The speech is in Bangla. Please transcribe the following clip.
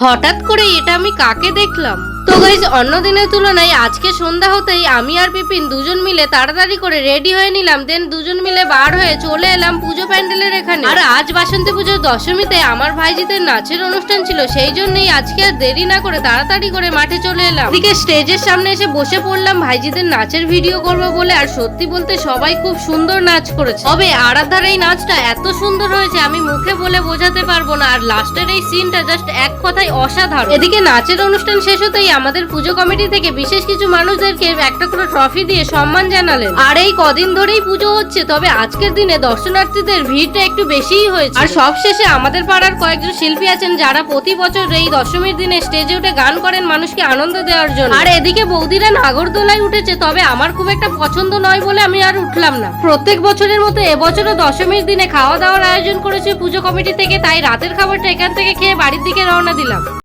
হঠাৎ করে এটা আমি কাকে দেখলাম? তো গাইজ, অন্য দিনের তুলনায় আজকে সন্ধ্যা হতেই আমি আর বিপিন দুজন মিলে তাড়াতাড়ি করে রেডি হয়ে নিলাম। দেন দুজন মিলে বার হয়ে চলে এলাম পুজো প্যান্ডেলের এখানে। আর আজ বাসন্তী পুজোর দশমীতে আমার ভাইজিদের নাচের অনুষ্ঠান ছিল, সেই জন্যই আজকে আর দেরি না করে তাড়াতাড়ি করে মাঠে চলে এলাম। এদিকে স্টেজের সামনে এসে বসে পড়লাম ভাইজিদের নাচের ভিডিও করবো বলে। আর সত্যি বলতে সবাই খুব সুন্দর নাচ করেছে, তবে আরাধ্যার এই নাচটা এত সুন্দর হয়েছে আমি মুখে বলে বোঝাতে পারবো না। আর লাস্টের এই সিনটা জাস্ট এক কথায় অসাধারণ। এদিকে নাচের অনুষ্ঠান শেষ হতেই আমাদের পুজো কমিটি থেকে বিশেষ কিছু মানুষদেরকে একটা করে ট্রফি দিয়ে সম্মান জানালেন। আর এই কদিন ধরেই পুজো হচ্ছে, তবে আজকের দিনে দর্শনার্থীদের ভিড়টা একটু বেশিই হয়েছে। আর সবশেষে আমাদের পাড়ার কয়েকজন শিল্পী আছেন যারা প্রতি বছর এই দশমীর দিনে স্টেজে উঠে গান করেন মানুষকে আনন্দ দেওয়ার জন্য। আর এদিকে বৌদিরা নাগরদোলায় উঠেছে, তবে আমার খুব একটা পছন্দ নয় বলে আমি আর উঠলাম না। প্রত্যেক বছরের মতো এবছরও দশমীর দিনে খাওয়া দাওয়ার আয়োজন করেছে পুজো কমিটি থেকে, তাই রাতের খাবারটা এখান থেকে খেয়ে বাড়ির দিকে রওনা দিলাম।